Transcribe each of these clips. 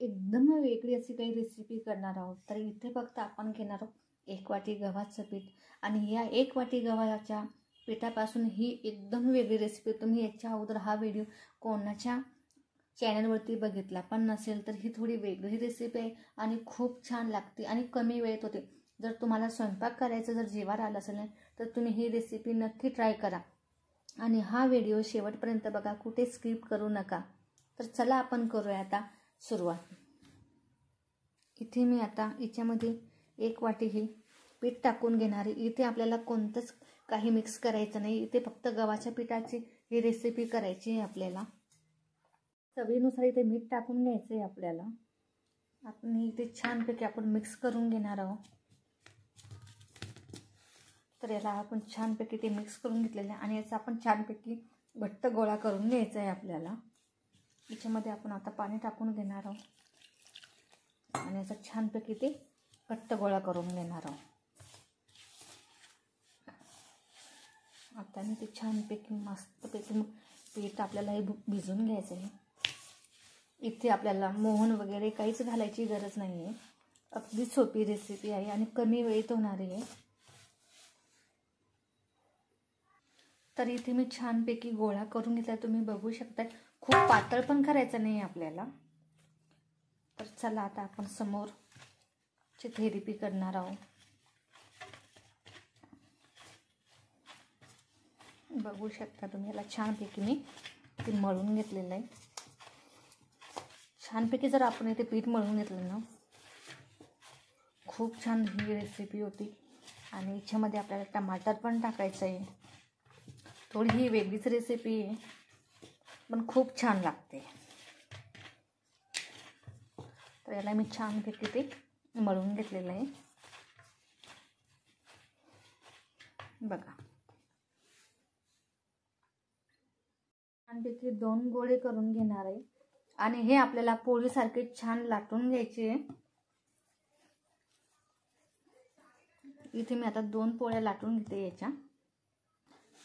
एकदम वेगळी अशी काही रेसिपी करणार आहोत। तर इथे फक्त आपण घेणार आहोत 1 वाटी गव्हाचं पीठ आणि या 1 वाटी गव्हाच्या पिठापासून ही एकदम वेगळी रेसिपी। तुम्ही याच्या अगोदर हा व्हिडिओ कोणाच्या चॅनलवरती बघितला पण नसेल तर ही थोडी वेगळी रेसिपी आहे आणि खूप छान लागते आणि कमी वेळेत होते। जर तुम्हाला स्वयंपाक करायचं जर जीवावर आलं असेल तर तुम्ही ही रेसिपी नक्की ट्राय करा आणि हा व्हिडिओ शेवटपर्यंत बघा, कुठे स्किप करू नका। तर चला आपण करूया आता सुरुवात। इथे मी आता याच्यामध्ये 1 वाटी ही पीठ टाकून घेणार आहे। इथे आपल्याला कोणतंच काही मिक्स करायचं नाही, इथे फक्त गव्हाच्या पिठाची ही रेसिपी करायची आहे आपल्याला। चवीनुसार इथे मीठ टाकून घ्यायचं आहे आपल्याला। आपण इथे छानपैकी आपण मिक्स करून घेणार आहोत। तर याला आपण छानपैकी ते मिक्स करून घेतलेलं आहे आणि याचा आपण छानपैकी घट्ट गोळा करून घ्यायचा आहे आपल्याला। याच्यामध्ये आपण आता पाणी टाकून घेणार आहोत आणि याचा छानपैकी ते घट्ट गोळा करून घेणार आहोत। आता मी ते छानपैकी मस्तपैकी पीठ आपल्याला हे भिजून घ्यायचं आहे। इथे आपल्याला मोहन वगैरे काहीच घालायची गरज नाही आहे, अगदी सोपी रेसिपी आहे आणि कमी वेळेत होणारी आहे। तर इथे मी छानपैकी गोळा करून घेतला, तुम्ही बघू शकता। खूप पातळ पण करायचं नाही आपल्याला। तर चला आता आपण समोरची थेरपी करणार आहोत। बघू शकता तुम्ही, याला छानपैकी मी ते मळून घेतलेलं आहे। छानपैकी जर आपण इथे पीठ मळून घेतलं ना, खूप छान ही रेसिपी होती। आणि याच्यामध्ये आपल्याला टमाटर पण टाकायचं आहे। थोडी ही वेगळीच रेसिपी आहे पण खूप छान लागते। तर याला मी छानपैकी ते मळून घेतलेलं आहे बघा। छानपैकी 2 गोळे करून घेणार आहे आणि हे आपल्याला पोळीसारखे छान लाटून घ्यायचे आहे। इथे मी आता 2 पोळ्या लाटून घेते याच्या।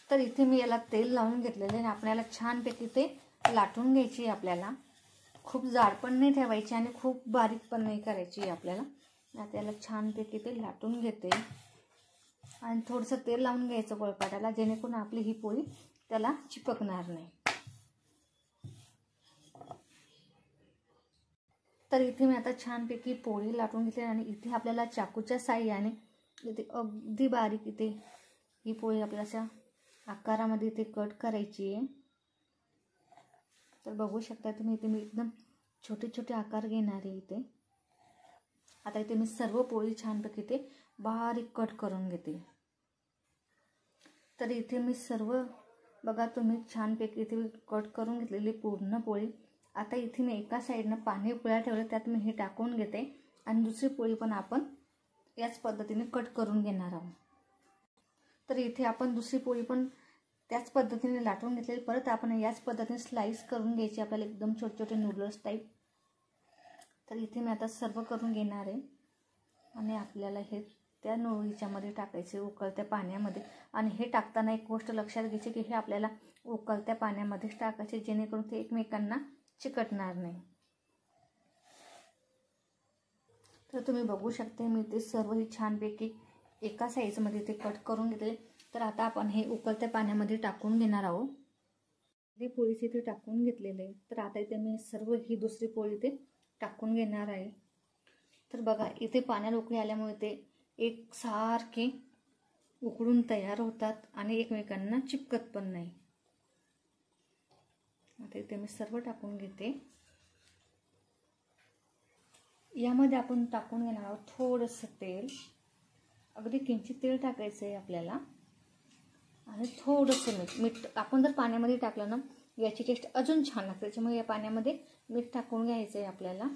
तर इथे मी याला तेल लावून घेतलेले आहे। आपल्याला छानपैकी ते लाटून घ्यायची आहे आपल्याला। खूप जाड पण नाही ठेवायची आणि खूप बारीक पण नाही करायची आहे आपल्याला। आता याला छानपैकी ते लाटून घेते आणि थोडंसं तेल लावून घ्यायचं पोळपाटाला, जेणेकरून आपली ही पोळी त्याला चिपकणार नाही। तर इथे मी आता छानपैकी पोळी लाटून घेतली आणि इथे आपल्याला चाकूच्या साहाय्याने इथे अगदी बारीक इथे ही पोळी आपल्याला अशा आकारामध्ये इथे कट करायची आहे। तर बघू शकता तुम्ही, इथे मी एकदम छोटे छोटे आकार घेणार आहे इथे। आता इथे मी सर्व पोळी छानपैकी इथे बारीक कट करून घेते। तर इथे मी सर्व बघा तुम्ही छानपैकी इथे कट करून घेतलेली पूर्ण पोळी। आता इथे मी एका साईडनं पाणी उकळायला ठेवलं, त्यात मी हे टाकून घेते आणि दुसरी पोळी पण आपण याच पद्धतीने कट करून घेणार आहोत। तर इथे आपण दुसरी पोळी पण त्याच पद्धतीने लाटून घेतलेली, परत आपण याच पद्धतीने स्लाइस करून घ्यायची आपल्याला, एकदम छोटे छोटे नूडल्स टाईप। तर इथे मी आता सर्व करून घेणार आहे आणि आपल्याला हे त्या ह्याच्यामध्ये टाकायचे उकळत्या पाण्यामध्ये। आणि हे टाकताना एक गोष्ट लक्षात घ्यायची की हे आपल्याला उकळत्या पाण्यामध्येच टाकायचे, जेणेकरून ते एकमेकांना चिकटणार नाही। तर तुम्ही बघू शकता मी ते सर्व ही छानपैकी एका साईजमध्ये ते कट करून घेतले। तर आता आपण हे उकळत्या पाण्यामध्ये टाकून घेणार आहोत। ही पोळी इथे टाकून घेतलेली आहे। तर आता इथे मी सर्व ही दुसरी पोळी इथे टाकून घेणार आहे। तर बघा इथे पाण्याला उकळी आल्यामुळे ते एकसारखे उकळून तयार होतात आणि एकमेकांना चिपकत पण नाही। आता इथे मी सर्व टाकून घेते। यामध्ये आपण टाकून घेणार आहोत थोडंसं तेल, अगदी किंचित तेल टाकायचं आहे आपल्याला आणि थोडंसं मीठ। आपण जर पाण्यामध्ये टाकलं ना याची टेस्ट अजून छान लागते, त्याच्यामुळे या पाण्यामध्ये मीठ टाकून घ्यायचं आहे आपल्याला।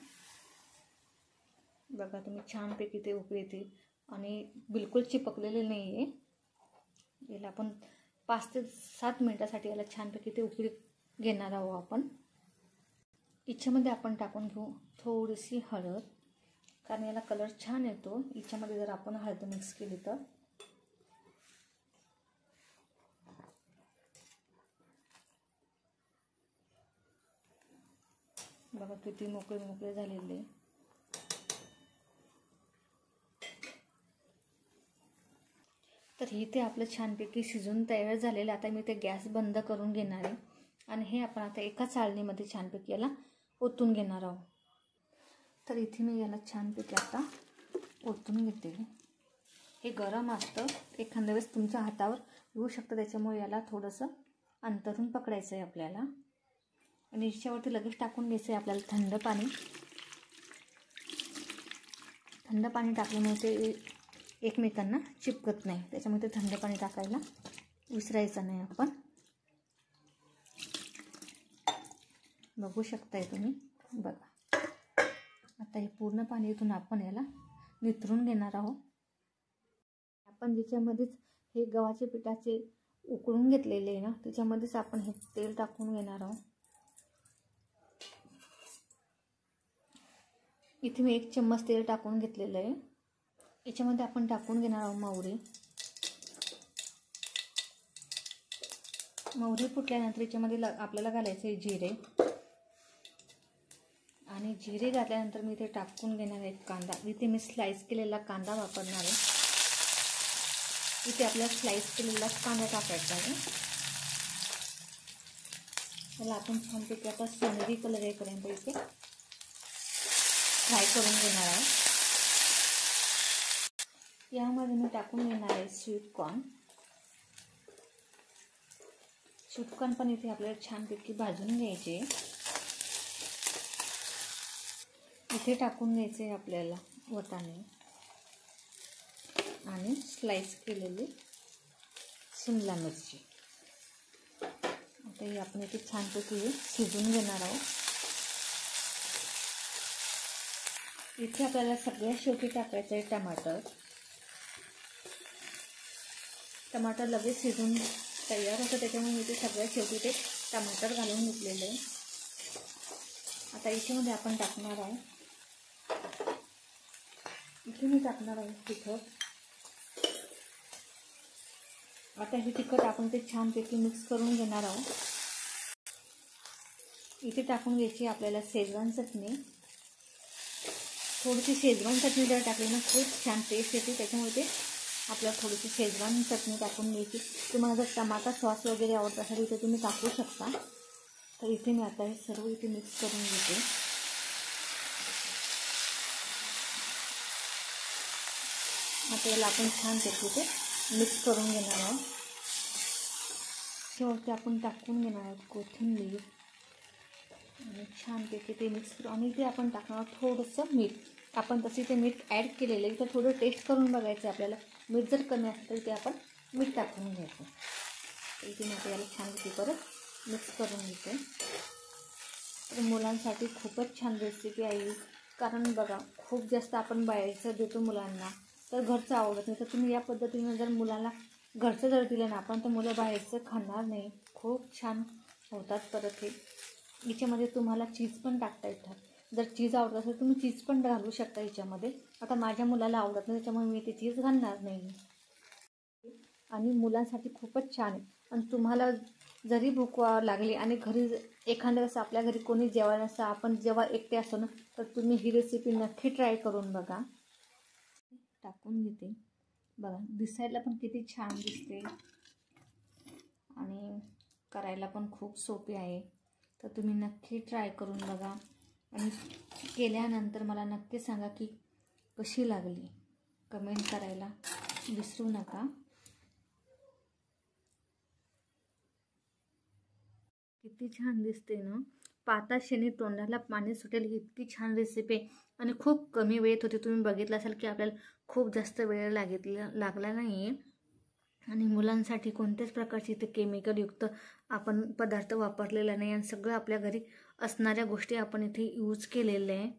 बघा तुम्ही छानपैकी ते उकळी येते आणि बिलकुल चिपकलेले नाही आहे। याला आपण 5 ते 7 मिनिटासाठी याला छानपैकी ते उकळी घेणार आहोत आपण। याच्यामध्ये आपण टाकून घेऊ थोडीशी हळद, कारण याला कलर छान येतो याच्यामध्ये जर आपण हळद मिक्स केली तर। बघा किती मोकळे मोकळे झालेले. तर इथे आपलं छानपैकी शिजून तयार झालेलं. आता मी ते गॅस बंद करून घेणार आहे आणि हे आपण आता एका चाळणीमध्ये छानपैकी याला ओतून घेणार आहोत. तर इथे मी याला छानपैकी आता ओतून घेते. हे गरम असतं, एखाद्या वेळेस तुमच्या हातावर येऊ शकतं, त्याच्यामुळे याला थोडंसं अंतरून पकडायचं आहे आपल्याला. आणि याच्यावरती लगेच टाकून घ्यायचं आहे आपल्याला थंड पाणी. थंड पाणी टाकल्यामुळे ते एकमेकांना चिपकत नाही, त्याच्यामुळे ते थंड पाणी टाकायला विसरायचं नाही आपण. बघू शकताय तुम्ही. बघा आता हे पूर्ण पाणी इथून आपण याला निथरून घेणार आहोत. आपण ज्याच्यामध्येच हे गव्हाचे पिठाचे उकळून घेतलेले आहे ना, त्याच्यामध्येच आपण हे तेल टाकून घेणार आहोत. इथे मी 1 चम्मच तेल टाकून घेतलेलं आहे. याच्यामध्ये आपण टाकून घेणार आहोत मोहरी. मोहरी फुटल्यानंतर याच्यामध्ये आपल्याला घालायचे आहे जिरे. आणि जिरे घातल्यानंतर मी इथे टाकून घेणार आहे कांदा. इथे मी स्लाइस केलेला कांदा वापरणार आहे. इथे आपल्याला स्लाइस केलेला कांदा टाकायचा आहे. त्याला आपण छानपैकी आता सोनेरी कलर येईपर्यंत इथे फ्राय करून घेणार आहे. यामध्ये मी टाकून घेणार आहे स्वीट कॉर्न. स्वीट कॉर्न पण इथे आपल्याला छानपैकी भाजून घ्यायचे. इथे टाकून घ्यायचे आपल्याला वाटाणे आणि स्लाइस केलेली शिमला मिरची. आता हे आपण इथे छानपैकी शिजून घेणार आहोत. इथे आपल्याला सगळ्यात शेवटी टाकायचं आहे टमाटर. टमाटर लगेच शिजून तयार होतं, त्याच्यामुळे इथे सगळ्यात शेवटी ते टमाटर घालून घेतलेलं आहे. आता याच्यामध्ये आपण टाकणार आहे, इथे मी टाकणार आहे तिखट. आता हे तिखट आपण ते छानपैकी मिक्स करून घेणार आहोत. इथे टाकून घ्यायची आपल्याला शेजवान चटणी. थोडीशी शेजवान चटणी जर टाकली ना खूप छान टेस्ट येते, त्याच्यामुळे ते आपल्याला थोडीशी शेजवान चटणी टाकून घ्यायची. तुम्हाला जर टमाटा सॉस वगैरे आवडत असेल तर तुम्ही टाकू शकता. तर इथे मी आता हे सर्व इथे मिक्स करून घेते. आता याला आपण छानपैकी ते मिक्स करून घेणार आहोत. शेवटी आपण टाकून घेणार आहोत कोथिंबीर आणि छानपैकी ते मिक्स करू. आणि इथे आपण टाकणार आहोत थोडंसं मीठ. आपण तसे ते मीठ ॲड केलेलं आहे, तर थोडं टेस्ट करून बघायचं आपल्याला. मीठ जर कमी असेल तर ते आपण मीठ टाकून घ्यायचं. इथे मी याला छानपैकी परत मिक्स करून घेते. तर मुलांसाठी खूपच छान रेसिपी आहे, कारण बघा खूप जास्त आपण बाहेरचं देतो मुलांना, तर घरचं आवडत नाही. तर तुम्ही या पद्धतीनं जर मुलांना घरचं जर दिलं ना आपण, तर मुलं बाहेरचं खाणार नाही. खूप छान होतात. परत हे याच्यामध्ये तुम्हाला चीज पण टाकता येतात. जर चीज आवडत असेल तुम्ही चीज पण घालू शकता याच्यामध्ये. आता माझ्या मुलाला आवडत नाही, त्याच्यामुळे मी ते चीज घालणार नाही. आणि मुलांसाठी खूपच छान आहे. आणि तुम्हाला जरी भूक लागली आणि घरी एखाद्या वेळेस आपल्या घरी कोणी जेवायला नसतं, आपण जेव्हा एकटे असतो ना, तर तुम्ही ही रेसिपी नक्की ट्राय करून बघा. टाकून घेते. बघा दिसायला पण किती छान दिसते आणि करायला पण खूप सोपी आहे. तर तुम्ही नक्की ट्राय करून बघा आणि केल्यानंतर मला नक्की सांगा की कशी लागली. कमेंट करायला विसरू नका. किती छान दिसते ना, पाहता क्षणी तोंडाला पाणी सुटेल इतकी छान रेसिपी. आणि खूप कमी वेळेत होती. तुम्ही बघितलं असाल की आपल्याला खूप जास्त वेळ लागला नाही आहे. आणि मुलांसाठी कोणत्याच प्रकारची इथे केमिकलयुक्त आपण पदार्थ वापरलेला नाही. आणि सगळं आपल्या घरी असणाऱ्या गोष्टी आपण इथे यूज केलेल्या आहे.